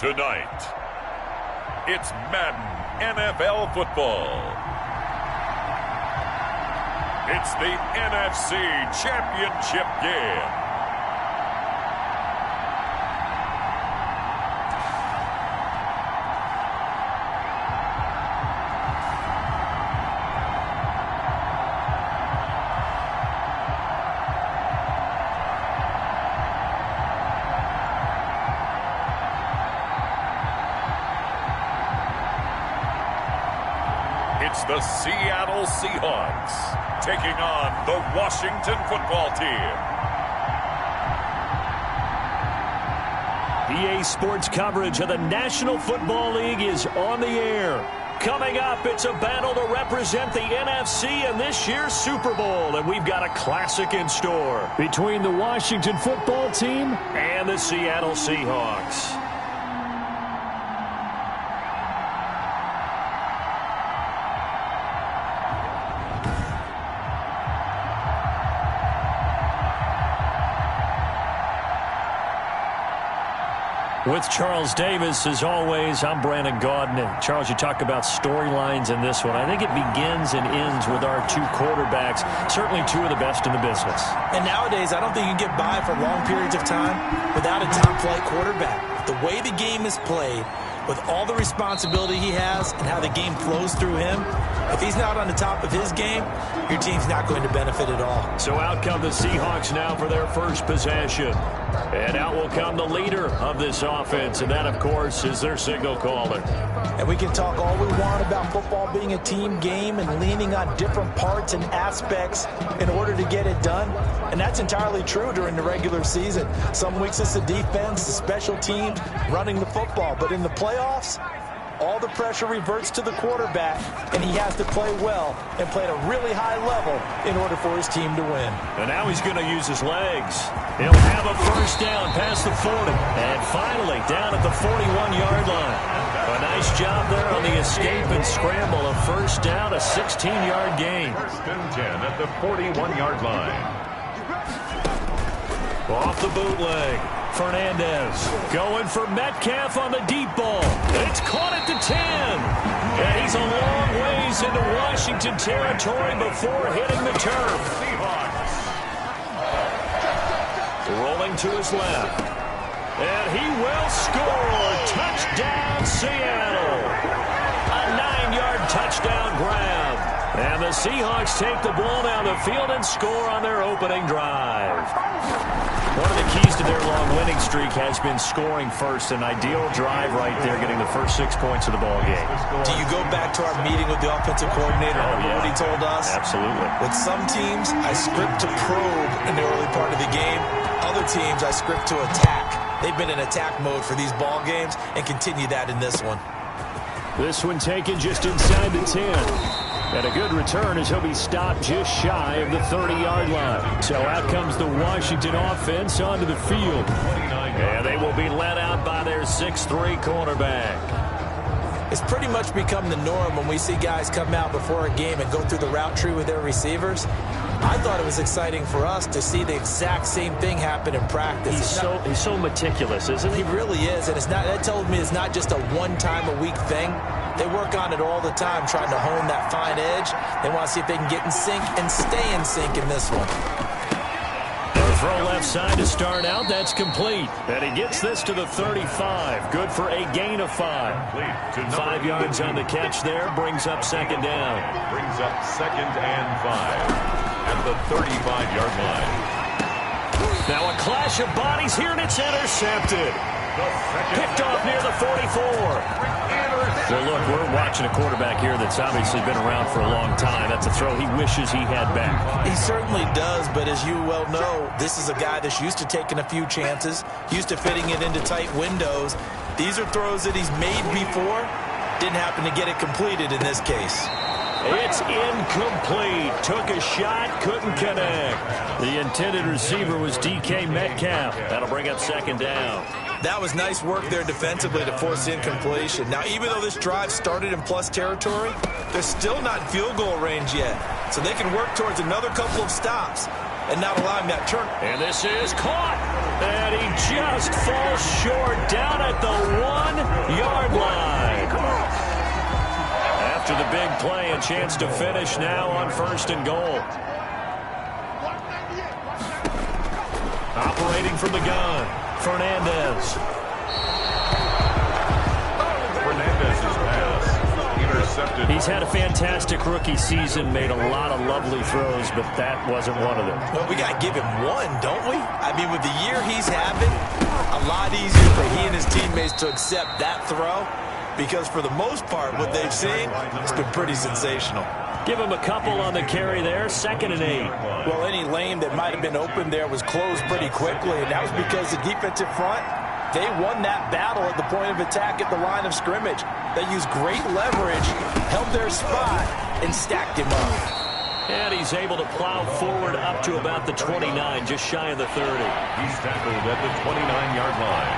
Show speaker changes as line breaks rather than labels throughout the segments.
Tonight, it's Madden NFL football. It's the NFC Championship game. It's the Seattle Seahawks taking on the Washington football team.
EA Sports coverage of the National Football League is on the air. Coming up, it's a battle to represent the NFC in this year's Super Bowl, and we've got a classic in store between the Washington football team and the Seattle Seahawks. With Charles Davis, as always, I'm Brandon Gaudin. And Charles, you talk about storylines in this one. I think it begins and ends with our two quarterbacks, certainly two of the best in the business.
And nowadays, I don't think you can get by for long periods of time without a top-flight quarterback. The way the game is played, with all the responsibility he has and how the game flows through him, if he's not on the top of his game, your team's not going to benefit at all.
So out come the Seahawks now for their first possession. And out will come the leader of this offense, and that, of course, is their signal caller.
And we can talk all we want about football being a team game and leaning on different parts and aspects in order to get it done. And that's entirely true during the regular season. Some weeks it's the defense, the special teams, running the football. But in the playoffs, all the pressure reverts to the quarterback, and he has to play well and play at a really high level in order for his team to win.
And now he's going to use his legs. He'll have a first down past the 40. And finally, down at the 41-yard line. A nice job there on the escape and scramble. A first down, a 16-yard gain.
First and 10 at the 41-yard line.
Off the bootleg. Fernandez going for Metcalf on the deep ball. It's caught at the 10. And he's a long ways into Washington territory before hitting the turf. Seahawks. Rolling to his left. And he will score. Touchdown, Seattle. A 9-yard touchdown grab. And the Seahawks take the ball down the field and score on their opening drive. One of the keys to their long winning streak has been scoring first. An ideal drive right there, getting the first 6 points of the ball game.
Do you go back to our meeting with the offensive coordinator? Remember what he told us?
Absolutely.
With some teams, I script to probe in the early part of the game. Other teams, I script to attack. They've been in attack mode for these ball games and continue that in this one.
This one taken just inside the 10. And a good return as he'll be stopped just shy of the 30-yard line. So out comes the Washington offense onto the field. And they will be led out by their 6'3 cornerback.
It's pretty much become the norm when we see guys come out before a game and go through the route tree with their receivers. I thought it was exciting for us to see the exact same thing happen in practice.
He's so meticulous, isn't he?
He really is, and that tells me it's not just a one-time-a-week thing. They work on it all the time, trying to hone that fine edge. They want to see if they can get in sync and stay in sync in this one.
Throw left side to start out. That's complete. And he gets this to the 35. Good for a gain of 5. 5 yards on the catch there. Brings up second down.
Brings up second and 5 at the 35-yard line.
Now a clash of bodies here, and it's intercepted. Picked off near the 44. Well, look, we're watching a quarterback here that's obviously been around for a long time. That's a throw he wishes he had back.
He certainly does, but as you well know, this is a guy that's used to taking a few chances, used to fitting it into tight windows. These are throws that he's made before. Didn't happen to get it completed in this case.
It's incomplete. Took a shot, couldn't connect. The intended receiver was DK Metcalf. That'll bring up second down.
That was nice work there defensively to force incompletion. Now, even though this drive started in plus territory, they're still not in field goal range yet. So they can work towards another couple of stops and not allowing that turn.
And this is caught. And he just falls short down at the 1-yard line. After the big play, a chance to finish now on 1st and goal. Operating from the gun, Fernandez.
Fernandez's pass intercepted.
He's had a fantastic rookie season, made a lot of lovely throws, but that wasn't one of them.
Well, we got to give him one, don't we? I mean, with the year he's having, a lot easier for he and his teammates to accept that throw, because for the most part, what they've seen, it's been pretty sensational.
Give him a couple on the carry there, 2nd and 8.
Well, any lane that might have been open there was closed pretty quickly, and that was because the defensive front, they won that battle at the point of attack at the line of scrimmage. They used great leverage, held their spot, and stacked him up.
And he's able to plow forward up to about the 29, just shy of the 30.
He's tackled at the 29-yard line.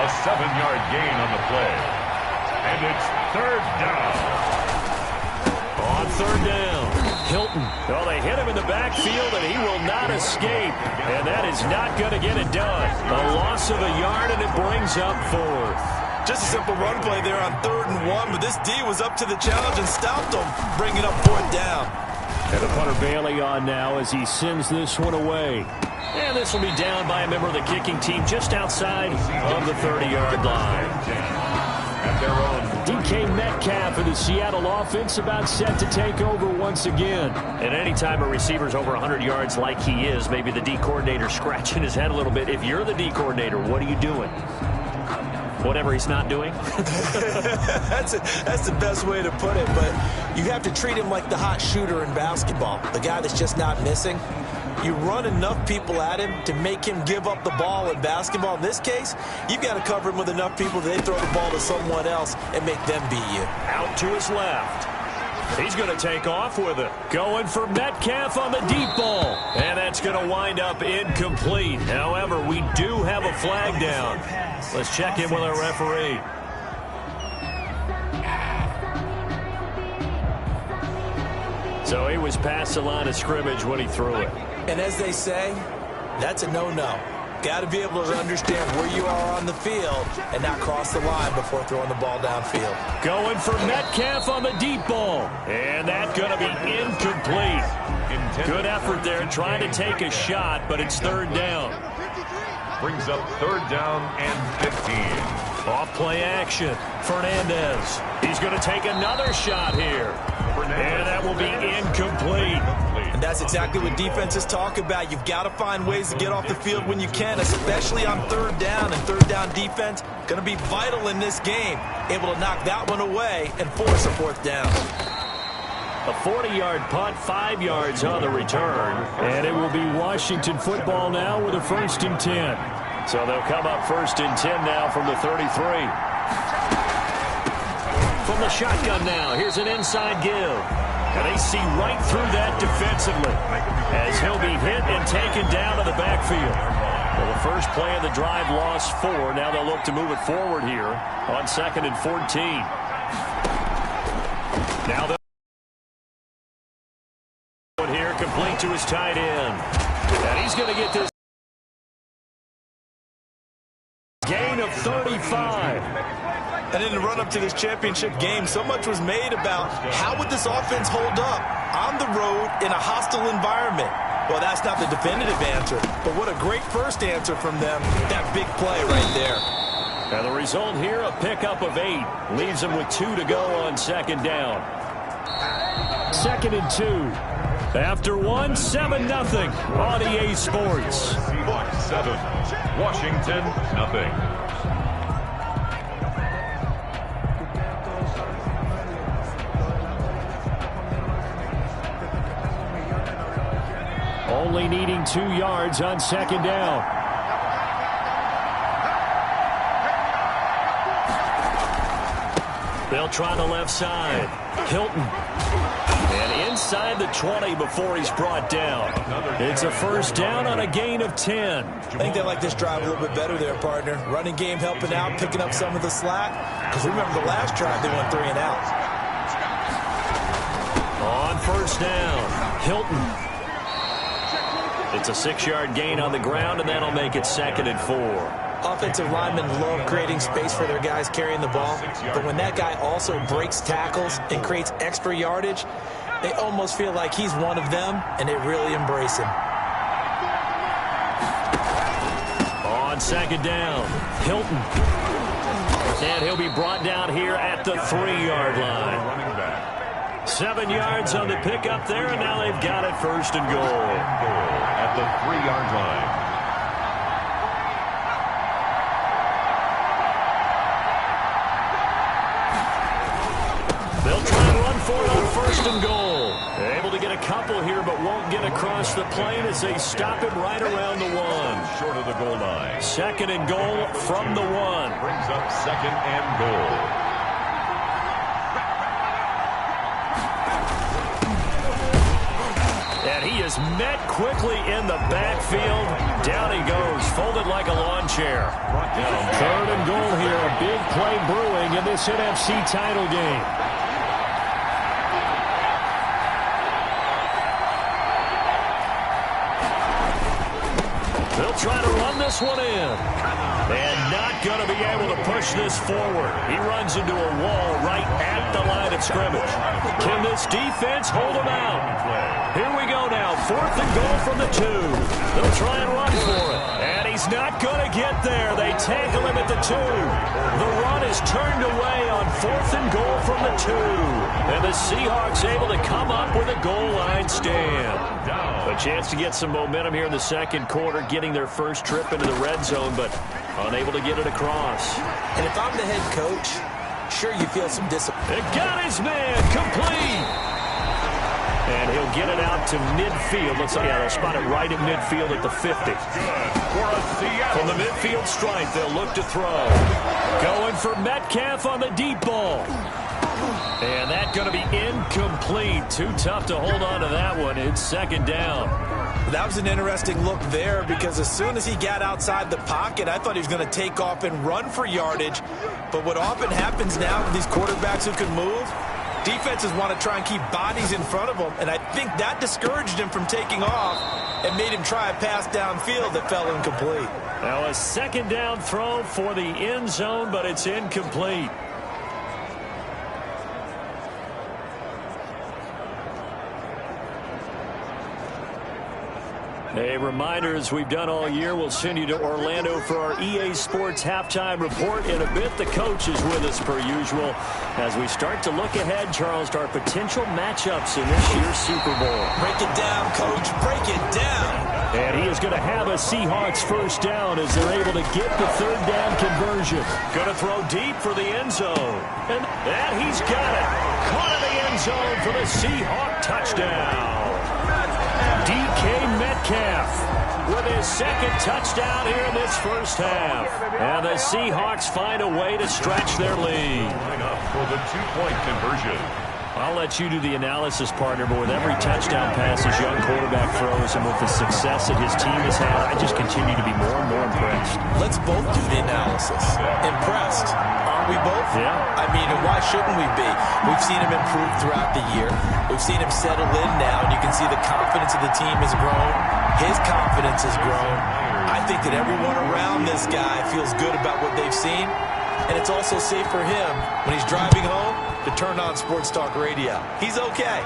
A 7-yard gain on the play. And it's 3rd down.
On 3rd down, Hilton. Well, they hit him in the backfield, and he will not escape. And that is not going to get it done. A loss of a yard, and it brings up 4th.
Just a simple run play there on 3rd and 1, but this D was up to the challenge and stopped him, bringing up 4th down.
And the punter Bailey on now as he sends this one away. And this will be down by a member of the kicking team just outside of the 30-yard line.
At their own
DK Metcalf of the Seattle offense about set to take over once again. And anytime a receiver's over 100 yards like he is, maybe the D coordinator scratching his head a little bit. If you're the D coordinator, what are you doing? Whatever he's not doing?
That's the best way to put it, but you have to treat him like the hot shooter in basketball, the guy that's just not missing. You run enough people at him to make him give up the ball in basketball. In this case, you've got to cover him with enough people that they throw the ball to someone else and make them beat you.
Out to his left. He's going to take off with it. Going for Metcalf on the deep ball. And that's going to wind up incomplete. However, we do have a flag down. Let's check in with our referee. So he was past the line of scrimmage when he threw it.
And as they say, that's a no-no. Got to be able to understand where you are on the field and not cross the line before throwing the ball downfield.
Going for Metcalf on the deep ball. And that's going to be incomplete. Good effort there trying to take a shot, but it's 3rd down.
brings up 3rd down and 15.
Off play action. Fernandez. He's going to take another shot here. And that will be incomplete.
And that's exactly what defenses talk about. You've got to find ways to get off the field when you can, especially on 3rd down. And 3rd down defense going to be vital in this game. Able to knock that one away and force a 4th down.
A 40-yard punt, 5 yards on the return. And it will be Washington football now with a 1st and 10. So they'll come up 1st and 10 now from the 33. From the shotgun now, here's an inside give. And they see right through that defensively as he'll be hit and taken down to the backfield. Well, the first play of the drive lost 4. Now they'll look to move it forward here on 2nd and 14. Now they'll here complete to his tight end. And he's going to get this gain of 35.
And in the run-up to this championship game, so much was made about how would this offense hold up on the road in a hostile environment. Well, that's not the definitive answer, but what a great first answer from them. That big play right there.
And the result here, a pickup of 8. Leaves them with 2 to go on 2nd down. 2nd and 2. After 1, 7-0 on EA Sports.
Seahawks 7, Washington 0.
Only needing 2 yards on 2nd down. They'll try the left side. Hilton. And inside the 20 before he's brought down. It's a 1st down on a gain of 10.
I think they like this drive a little bit better there, partner. Running game helping out, picking up some of the slack. Because remember the last drive, they went 3 and out.
On 1st down, Hilton. It's a 6-yard gain on the ground, and that'll make it 2nd and 4.
Offensive linemen love creating space for their guys carrying the ball, but when that guy also breaks tackles and creates extra yardage, they almost feel like he's one of them, and they really embrace him.
On 2nd down, Hilton. And he'll be brought down here at the 3-yard line. 7 yards on the pickup there, and now they've got it 1st and goal.
At the 3-yard line.
They'll try and run for it on 1st and goal. They're able to get a couple here, but won't get across the plane as they stop him right around the 1.
Short of the goal line.
2nd and goal from the 1.
Brings up 2nd and goal.
And he is met quickly in the backfield. Down he goes, folded like a lawn chair. 3rd and goal here. A big play brewing in this NFC title game. They'll try to run this one in. And not going to be able to push this forward. He runs into a wall right at the line of scrimmage. Can this defense hold him out? Here we go now. 4th and goal from the 2. They'll try and run for it. And he's not going to get there. They tackle him at the 2. The run is turned away on 4th and goal from the 2. And the Seahawks able to come up with a goal line stand. A chance to get some momentum here in the 2nd quarter, getting their first trip into the red zone, but unable to get it across.
And if I'm the head coach, sure you feel some disappointment.
It got his man complete. And he'll get it out to midfield. Looks like they'll spot it right at midfield at the 50. From the midfield stripe, they'll look to throw. Going for Metcalf on the deep ball. And that's going to be incomplete. Too tough to hold on to that one. It's 2nd down.
That was an interesting look there because as soon as he got outside the pocket, I thought he was going to take off and run for yardage. But what often happens now with these quarterbacks who can move, defenses want to try and keep bodies in front of them, and I think that discouraged him from taking off and made him try a pass downfield that fell incomplete.
Now a 2nd down throw for the end zone, but it's incomplete. A reminder, as we've done all year, we'll send you to Orlando for our EA Sports Halftime Report. In a bit, the coach is with us per usual as we start to look ahead, Charles, to our potential matchups in this year's Super Bowl.
Break it down, coach. Break it down.
And he is going to have a Seahawks 1st down as they're able to get the 3rd down conversion. Going to throw deep for the end zone. And he's got it. Caught in the end zone for the Seahawk touchdown. DK Metcalf with his 2nd touchdown here in this 1st half. And the Seahawks find a way to stretch their lead.
Line up for the 2-point conversion.
I'll let you do the analysis, partner, but with every touchdown pass his young quarterback throws and with the success that his team has had, I just continue to be more and more impressed.
Let's both do the analysis. Impressed. Aren't we both?
Yeah.
I mean, and why shouldn't we be? We've seen him improve throughout the year. We've seen him settle in now, and you can see the confidence of the team has grown. His confidence has grown. I think that everyone around this guy feels good about what they've seen, and it's also safe for him when he's driving home to turn on Sports Talk Radio. He's okay.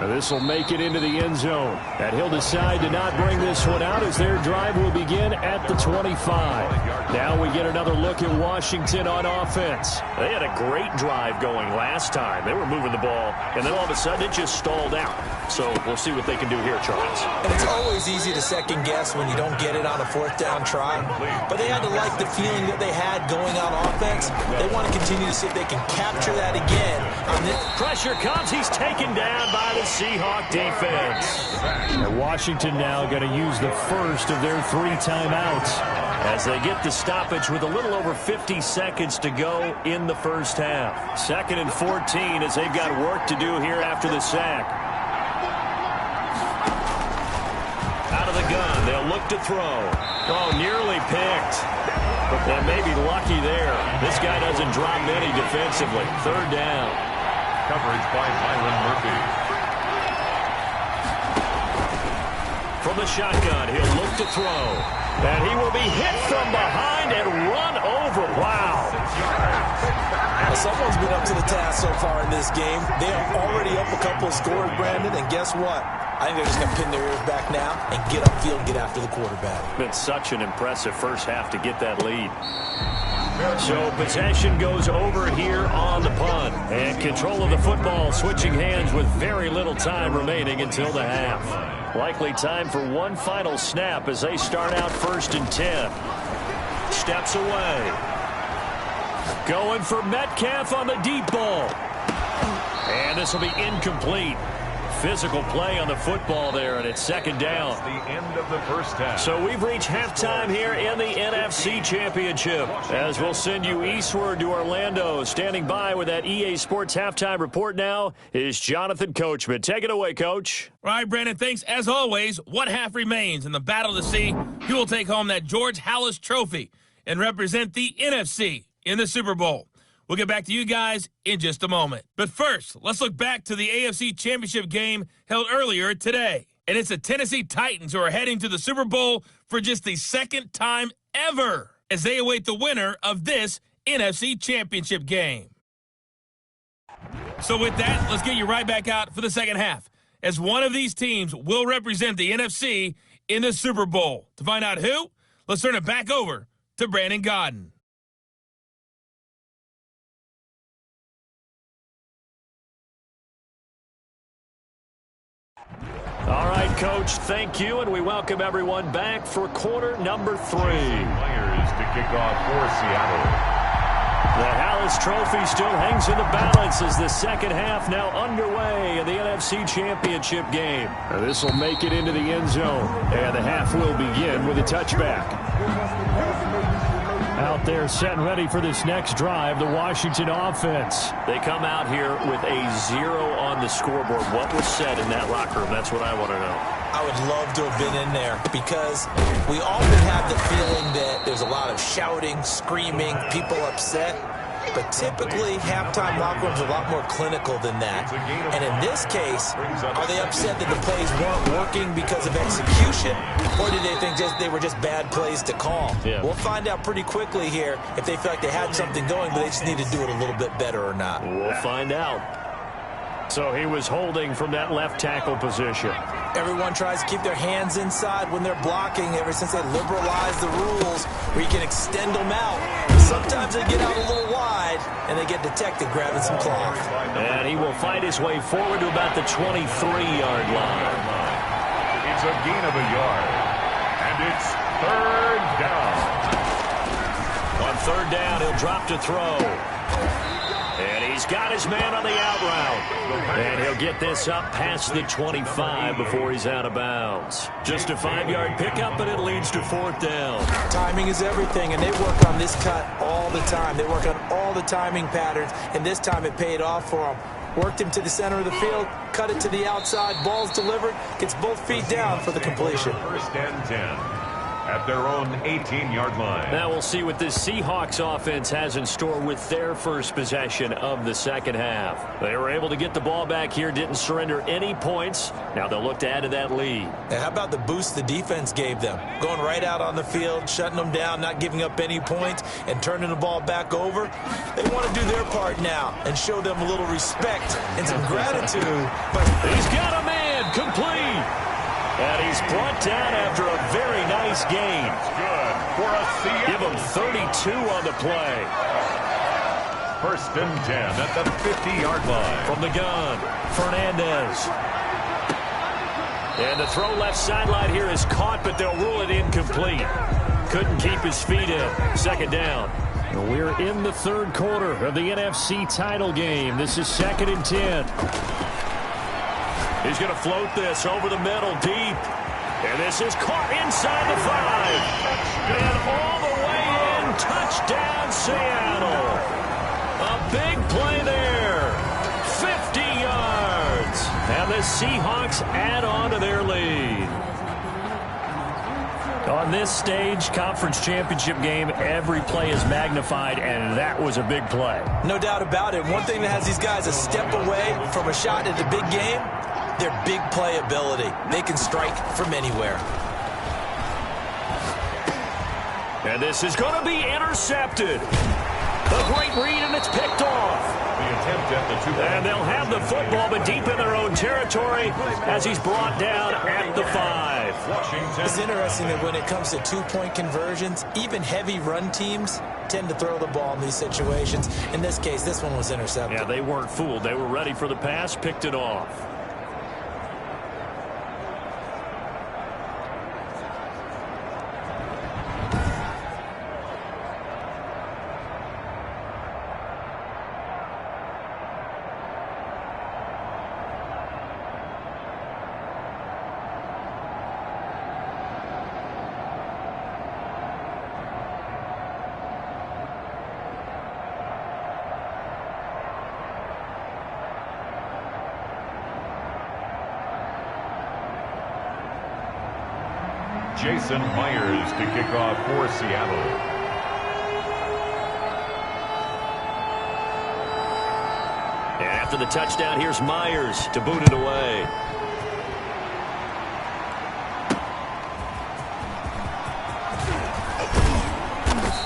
This will make it into the end zone. And he'll decide to not bring this one out as their drive will begin at the 25. Now we get another look at Washington on offense. They had a great drive going last time. They were moving the ball, and then all of a sudden it just stalled out. So we'll see what they can do here, Charles.
And it's always easy to second guess when you don't get it on a 4th down try. But they had to like the feeling that they had going on offense. They want to continue to see if they can capture that again.
Pressure comes. He's taken down by the Seahawk defense. And Washington now going to use the first of their 3 timeouts as they get the stoppage with a little over 50 seconds to go in the 1st half. 2nd and 14 as they've got work to do here after the sack. Out of the gun, they'll look to throw. Oh, nearly picked. But they may be lucky there. This guy doesn't drop many defensively. 3rd down.
Coverage by Byron Murphy.
From the shotgun, he'll look to throw. And he will be hit from behind and run over. Wow.
Well, someone's been up to the task so far in this game. They are already up a couple of scores, Brandon, and guess what? I think they're just going to pin their ears back now and get upfield and get after the quarterback.
Been such an impressive first half to get that lead. So possession goes over here on the punt. And control of the football switching hands with very little time remaining until the half. Likely time for one final snap as they start out 1st and 10. Steps away. Going for Metcalf on the deep ball. And this will be incomplete. Physical play on the football there, and it's 2nd down.
The end of the first half.
So we've reached halftime here in the NFC Championship, as we'll send you eastward to Orlando. Standing by with that EA Sports halftime report now is Jonathan Coachman. Take it away, Coach.
All right, Brandon, thanks. As always, one half remains in the battle to see who will take home that George Halas Trophy and represent the NFC in the Super Bowl. We'll get back to you guys in just a moment. But first, let's look back to the AFC Championship game held earlier today. And it's the Tennessee Titans who are heading to the Super Bowl for just the 2nd time ever as they await the winner of this NFC Championship game. So with that, let's get you right back out for the second half, as one of these teams will represent the NFC in the Super Bowl. To find out who, let's turn it back over to Brandon Godden.
All right, Coach, thank you, and we welcome everyone back for quarter number 3.
Players to kick off for Seattle.
The Halas Trophy still hangs in the balance as the second half now underway in the NFC Championship game. This will make it into the end zone, and the half will begin with a touchback. Out there set and ready for this next drive, the Washington offense. They come out here with a 0 on the scoreboard. What was said in that locker room? That's what I want to know.
I would love to have been in there because we often have the feeling that there's a lot of shouting, screaming, people upset. But typically, halftime locker rooms are a lot more clinical than that. And in this case, are they upset that the plays weren't working because of execution? Or do they think they were just bad plays to call?
Yeah.
We'll find out pretty quickly here if they feel like they had something going, but they just need to do it a little bit better or not.
We'll find out. So he was holding from that left tackle position.
Everyone tries to keep their hands inside when they're blocking ever since they liberalized the rules where you can extend them out. Sometimes they get out a little wide, and they get detected grabbing some cloth.
And he will fight his way forward to about the 23-yard line.
It's a gain of a yard, and it's 3rd down.
On 3rd down, he'll drop to throw. And he's got his man on the out route. And he'll get this up past the 25 before he's out of bounds. Just a 5-yard pickup, and it leads to 4th down.
Timing is everything, and they work on this cut all the time. They work on all the timing patterns, and this time it paid off for them. Worked him to the center of the field, cut it to the outside, ball's delivered, gets both feet down for the completion.
1st and 10. At their own 18-yard line.
Now we'll see what this Seahawks offense has in store with their first possession of the second half. They were able to get the ball back here, didn't surrender any points. Now they'll look to add to that lead.
And how about the boost the defense gave them? Going right out on the field, shutting them down, not giving up any points, and turning the ball back over. They want to do their part now and show them a little respect and some gratitude. But
he's got a man complete. And he's brought down after a very nice gain.
Good for a Seattle.
Give him 32 on the play.
1st and 10 at the 50-yard line.
From the gun, Fernandez. And the throw left sideline here is caught, but they'll rule it incomplete. Couldn't keep his feet in. 2nd down. And we're in the 3rd quarter of the NFC title game. This is 2nd and 10. He's going to float this over the middle deep. And this is caught inside the 5. And all the way in. Touchdown, Seattle. A big play there. 50 yards. And the Seahawks add on to their lead. On this stage, conference championship game, every play is magnified, and that was a big play.
no doubt about it. One thing that has these guys a step away from a shot at the big game, Their big play ability. They can strike from anywhere.
And this is going to be intercepted. A great read, and it's picked off.
The attempt at the 2.
And they'll have the football, but deep in their own territory as he's brought down at the 5.
Washington.
It's interesting that when it comes to two-point conversions, even heavy run teams tend to throw the ball in these situations. In this case, this one was intercepted.
Yeah, they weren't fooled. They were ready for the pass, picked it off.
Jason Myers to kick off for Seattle.
And after the touchdown, here's Myers to boot it away.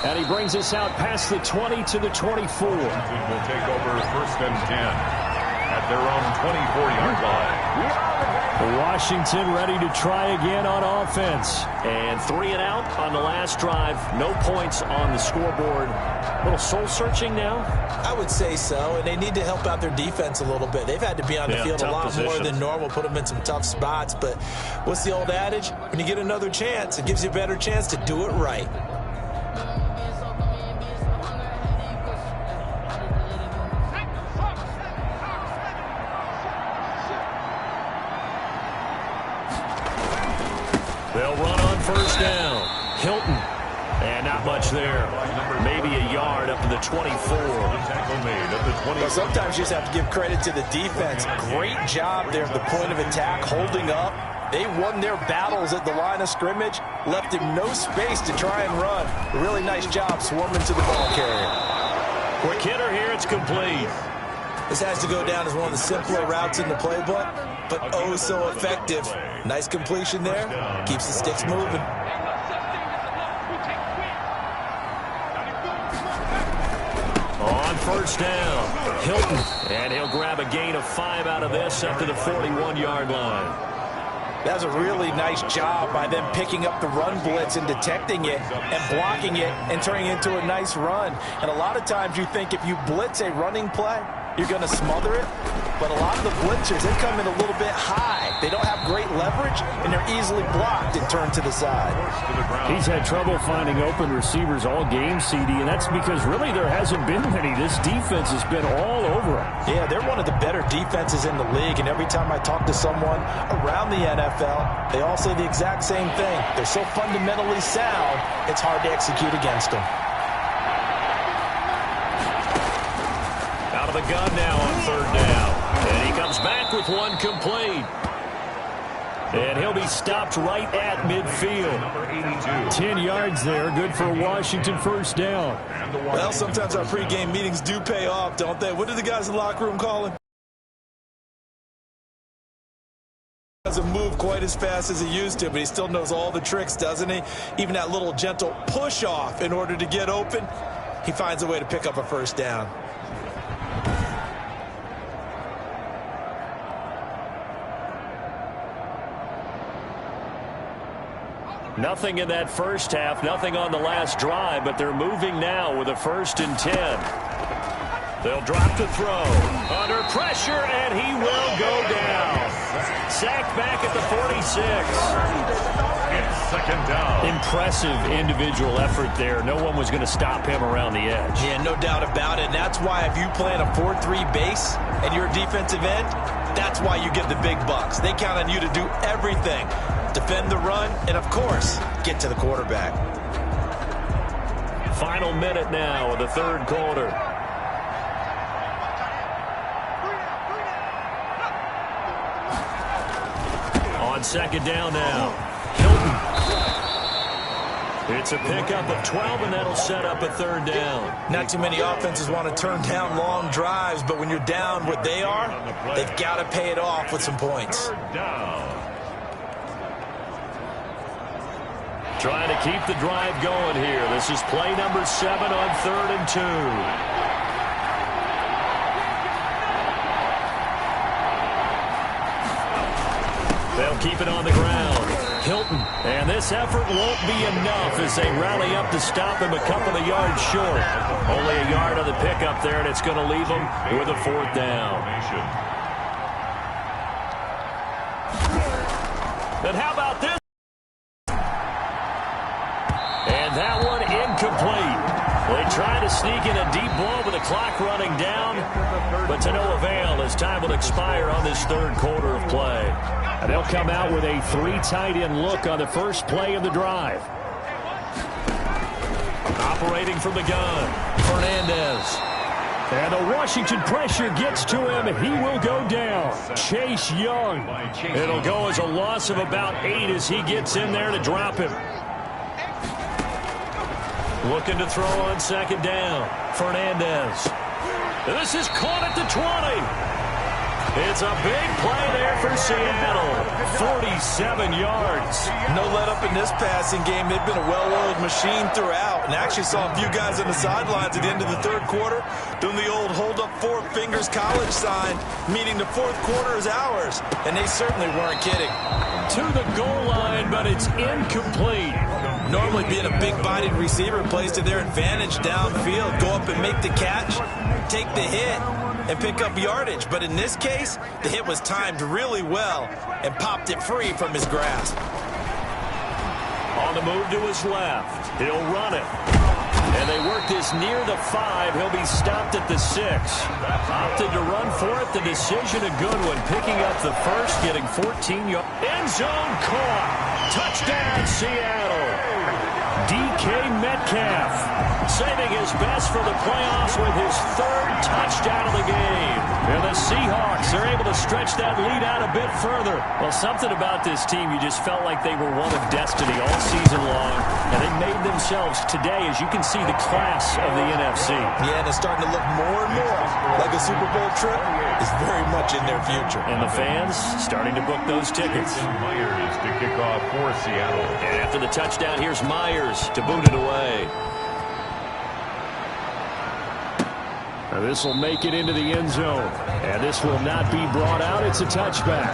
And he brings us out past the 20 to the 24.
Washington will take over 1st and 10 at their own 24-yard line.
Washington ready to try again on offense. And 3 and out on the last drive. No points on the scoreboard. A little soul-searching now?
I would say so, and they need to help out their defense a little bit. They've had to be on the field a lot more than normal, put them in some tough spots. But what's the old adage? When you get another chance, it gives you a better chance to do it right.
They'll run on 1st down. Hilton. And not much there. Maybe a yard up to the 24.
Tackle made at the 20.
Well, sometimes you just have to give credit to the defense. Great job there at the point of attack, holding up. They won their battles at the line of scrimmage, left him no space to try and run. A really nice job swarming to the ball carrier.
Quick hitter here, it's complete.
This has to go down as one of the simpler routes in the playbook, but oh so effective. Nice completion there. Keeps the sticks moving.
On 1st down, Hilton. And he'll grab a gain of 5 out of this up to the 41-yard line.
That was a really nice job by them picking up the run blitz and detecting it and blocking it and turning it into a nice run. And a lot of times you think if you blitz a running play, you're going to smother it. But a lot of the blitzers, they come in a little bit high. They don't have great leverage, and they're easily blocked and turned to the side.
He's had trouble finding open receivers all game, CD, and that's because really there hasn't been many. This defense has been all over him.
Yeah, they're one of the better defenses in the league, and every time I talk to someone around the NFL, they all say the exact same thing. They're so fundamentally sound, it's hard to execute against them.
Out of the gun now on 3rd down. And he comes back with one complete. And he'll be stopped right at midfield. 10 yards there, good for Washington 1st down.
Well, sometimes our pregame meetings do pay off, don't they? What do the guys in the locker room call it? Doesn't move quite as fast as he used to, but he still knows all the tricks, doesn't he? Even that little gentle push-off in order to get open, he finds a way to pick up a 1st down.
Nothing in that first half, nothing on the last drive, but they're moving now with a 1st and 10. They'll drop to throw. Under pressure, and he will go down. Sacked back at the 46.
It's 2nd down.
Impressive individual effort there. No one was going to stop him around the edge.
Yeah, no doubt about it. And that's why if you play in a 4-3 base and you're a defensive end, that's why you get the big bucks. They count on you to do everything. Defend the run, and of course, get to the quarterback.
Final minute now of the 3rd quarter. On 2nd down now, Hilton. It's a pickup of 12, and that'll set up a third down.
Not too many offenses want to turn down long drives, but when you're down what they are, they've got to pay it off with some points.
Third down.
Trying to keep the drive going here. This is play number 7 on 3rd and 2. They'll keep it on the ground. Hilton. And this effort won't be enough as they rally up to stop him a couple of yards short. Only a yard on the pickup there, and it's going to leave him with a 4th down. And how about this? And that one incomplete. They try to sneak in a deep ball with the clock running down, but to no avail as time will expire on this 3rd quarter of play. And they'll come out with a 3 tight end look on the first play of the drive. Operating from the gun, Fernandez. And the Washington pressure gets to him. He will go down. Chase Young. It'll go as a loss of about 8 as he gets in there to drop him. Looking to throw on 2nd down. Fernandez. This is caught at the 20. It's a big play there for Seattle. 47 yards.
No let up in this passing game. They've been a well-oiled machine throughout. And actually saw a few guys on the sidelines at the end of the 3rd quarter doing the old hold up 4 fingers college sign, meaning the 4th quarter is ours. And they certainly weren't kidding.
To the goal line, but it's incomplete.
Normally being a big-bodied receiver plays to their advantage downfield. Go up and make the catch, take the hit, and pick up yardage. But in this case, the hit was timed really well and popped it free from his grasp.
On the move to his left. He'll run it. And they work this near the 5. He'll be stopped at the 6. Opted to run for it. The decision a good one. Picking up the first, getting 14 yards. End zone caught. Touchdown, Seattle. DK Metcalf saving his best for the playoffs with his 3rd touchdown of the game. And the Seahawks are able to stretch that lead out a bit further. Well, something about this team, you just felt like they were one of destiny all season long. And they made themselves today, as you can see, the class of the NFC.
Yeah, and it's starting to look more and more like a Super Bowl trip is very much in their future.
And the fans starting to book those tickets.
Myers to kick off for Seattle.
And after the touchdown, here's Myers to boot it away. Now this will make it into the end zone. And this will not be brought out. It's a touchback.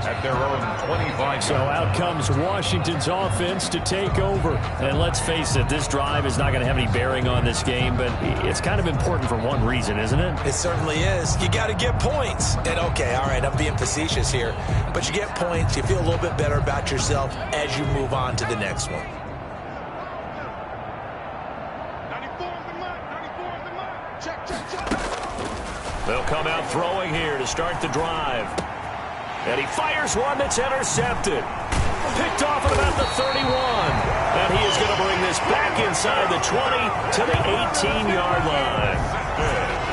At their own 25.
So out comes Washington's offense to take over. And let's face it, this drive is not going to have any bearing on this game, but it's kind of important for one reason, isn't it?
It certainly is. You got to get points. And okay, all right, I'm being facetious here, but you get points, you feel a little bit better about yourself as you move on to the next one.
They'll come out throwing here to start the drive. And he fires one that's intercepted. Picked off at about the 31. And he is going to bring this back inside the 20 to the 18-yard line.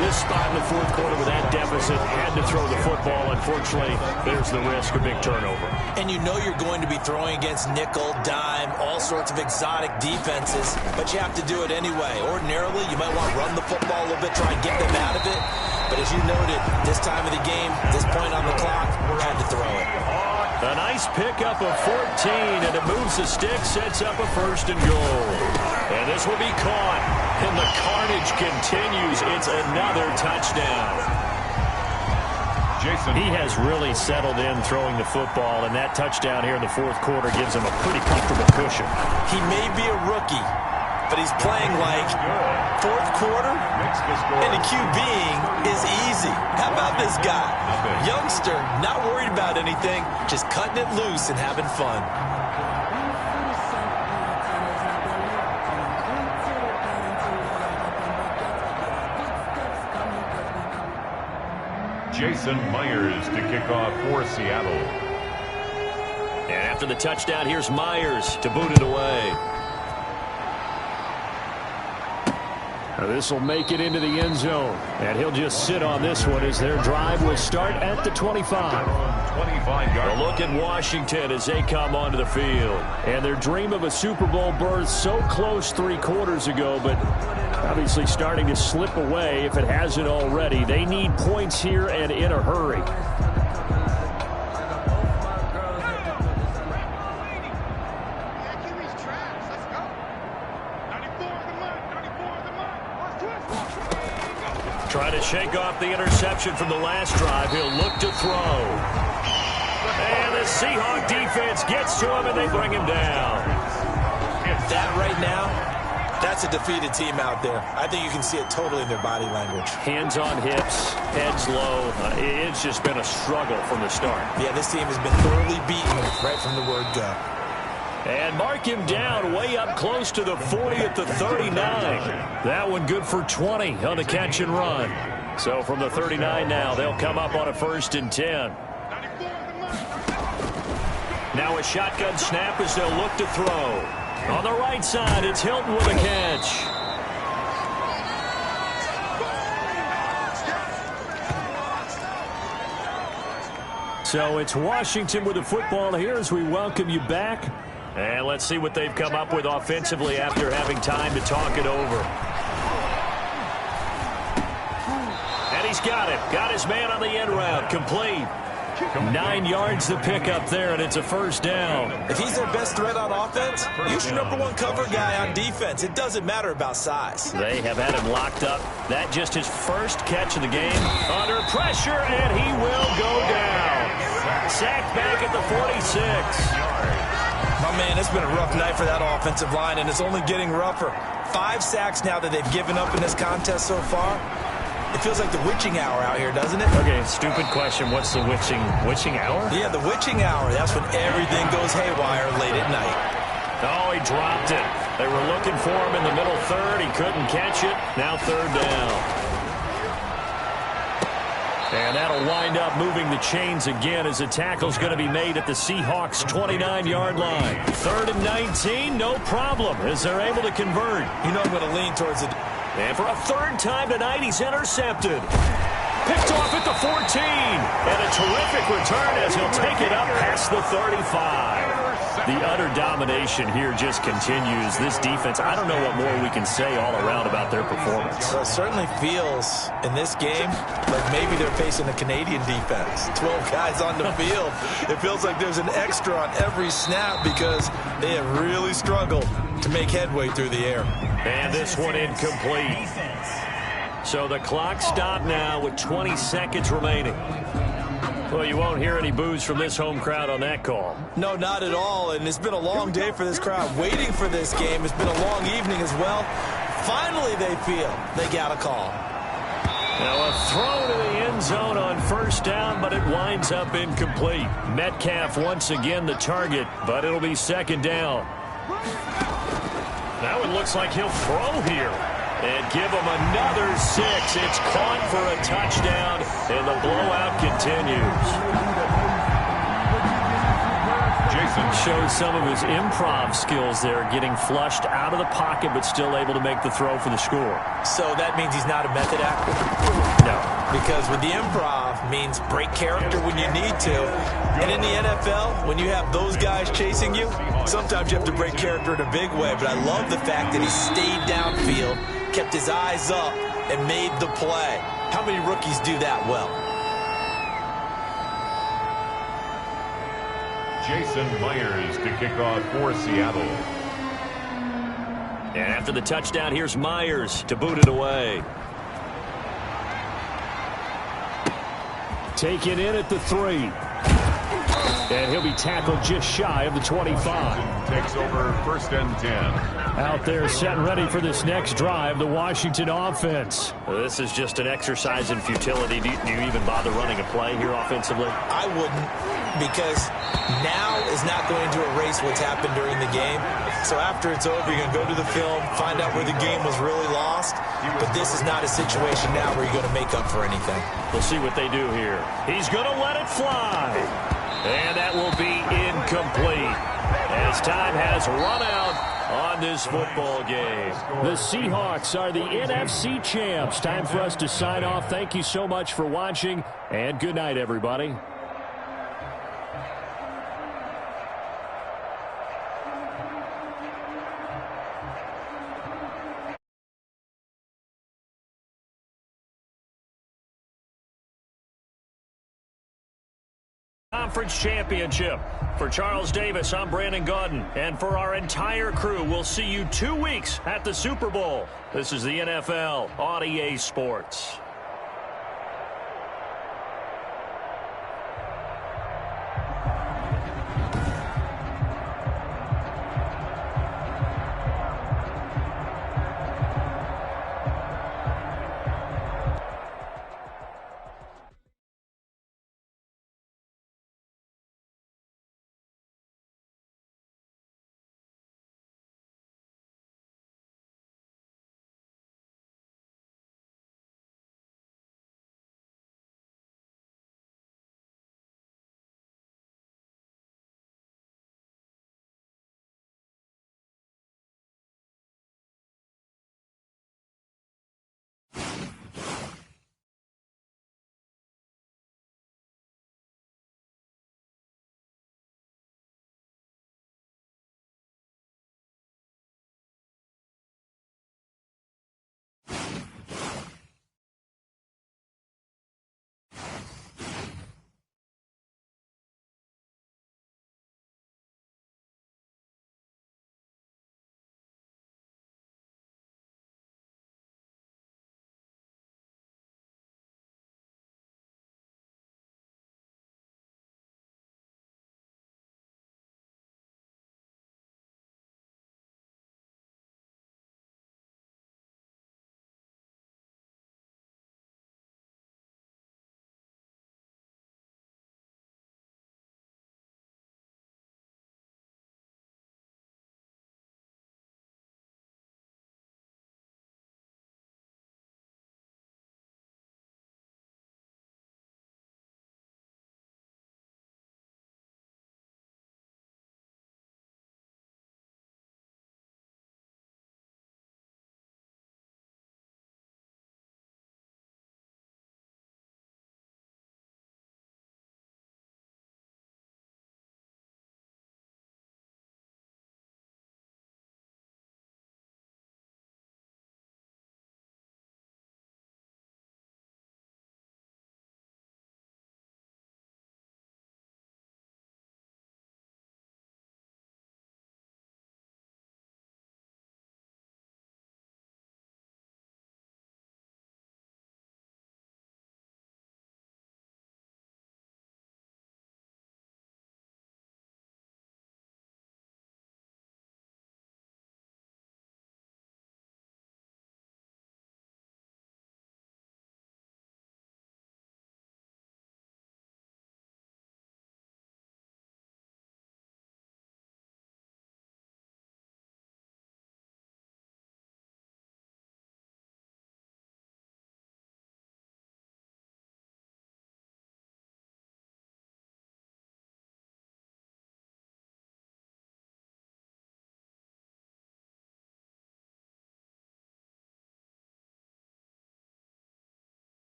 This spot in the 4th quarter with that deficit, had to throw the football. Unfortunately, there's the risk of big turnover.
And you know you're going to be throwing against nickel, dime, all sorts of exotic defenses, but you have to do it anyway. Ordinarily, you might want to run the football a little bit, try and get them out of it. But as you noted, this time of the game, this point on the clock, had to throw it.
A nice pickup of 14, and it moves the stick, sets up a 1st and goal. And this will be caught, and the carnage continues. It's another touchdown.
Jason.
He has really settled in throwing the football, and that touchdown here in the 4th quarter gives him a pretty comfortable cushion.
He may be a rookie, but he's playing like 4th quarter, and the QBing is easy. How about this guy? Youngster, not worried about anything, just cutting it loose and having fun.
Jason Myers to kick off for Seattle.
And after the touchdown, here's Myers to boot it away. This will make it into the end zone. And he'll just sit on this one as their drive will start at the 25. A look at Washington as they come onto the field. And their dream of a Super Bowl berth so close 3 quarters ago, but obviously starting to slip away if it hasn't already. They need points here and in a hurry. Try to shake off the interception from the last drive. He'll look to throw. And the Seahawks defense gets to him, and they bring him down.
That right now, that's a defeated team out there. I think you can see it totally in their body language.
Hands on hips, heads low. It's just been a struggle from the start.
Yeah, this team has been thoroughly beaten right from the word go.
And mark him down way up close to the 40 at the 39. That one good for 20 on the catch and run. So from the 39 now, they'll come up on a 1st and 10. Now a shotgun snap as they'll look to throw. On the right side, it's Hilton with a catch. So it's Washington with the football here as we welcome you back. And let's see what they've come up with offensively after having time to talk it over. And he's got it. Got his man on the end route. Complete. 9 yards to pick up there, and it's a 1st down.
If he's their best threat on offense, use your #1 cover guy on defense. It doesn't matter about size.
They have had him locked up. That just his 1st catch of the game. Under pressure, and he will go down. Sacked back at the 46.
My man, it's been a rough night for that offensive line, and it's only getting rougher. 5 sacks now that they've given up in this contest so far. It feels like the witching hour out here, doesn't it?
Okay, stupid question. What's the witching hour?
Yeah, the witching hour. That's when everything goes haywire late at night.
Oh, he dropped it. They were looking for him in the middle 3rd. He couldn't catch it. Now 3rd down. And that'll wind up moving the chains again as the tackle's going to be made at the Seahawks' 29-yard line. 3rd and 19, no problem, as they're able to convert.
You know I'm going to lean towards it.
And for a 3rd time tonight, he's intercepted. Picked off at the 14. And a terrific return as he'll take it up past the 35. The utter domination here just continues. This defense, I don't know what more we can say all around about their performance.
Well, it certainly feels in this game like maybe they're facing a Canadian defense. 12 guys on the field. It feels like there's an extra on every snap because they have really struggled to make headway through the air.
And this one incomplete. So the clock stopped now with 20 seconds remaining. Well, you won't hear any boos from this home crowd on that call.
No, not at all. And it's been a long day for this crowd waiting for this game. It's been a long evening as well. Finally, they feel they got a call.
Now a throw to the end zone on 1st down, but it winds up incomplete. Metcalf once again the target, but it'll be 2nd down. Now it looks like he'll throw here. And give him another 6. It's caught for a touchdown, and the blowout continues. Jason shows some of his improv skills there, getting flushed out of the pocket, but still able to make the throw for the score.
So that means he's not a method actor?
No.
Because with the improv means break character when you need to. And in the NFL, when you have those guys chasing you, sometimes you have to break character in a big way. But I love the fact that he stayed downfield, kept his eyes up, and made the play. How many rookies do that well?
Jason Myers to kick off for Seattle.
And after the touchdown, here's Myers to boot it away. Taken in at the 3. And he'll be tackled just shy of the 25.
Takes over 1st and 10.
Out there set and ready for this next drive, the Washington offense. Well, this is just an exercise in futility. Do you even bother running a play here offensively?
I wouldn't, because now is not going to erase what's happened during the game. So after it's over, you're going to go to the film, find out where the game was really lost. But this is not a situation now where you're going to make up for anything.
We'll see what they do here. He's going to let it fly. And that will be incomplete. As time has run out on this football game. The Seahawks are the NFC champs. Time for us to sign off. Thank you so much for watching, and good night, everybody. Conference championship. For Charles Davis, I'm Brandon Gaudin. And for our entire crew, we'll see you 2 weeks at the Super Bowl. This is the NFL on EA Sports.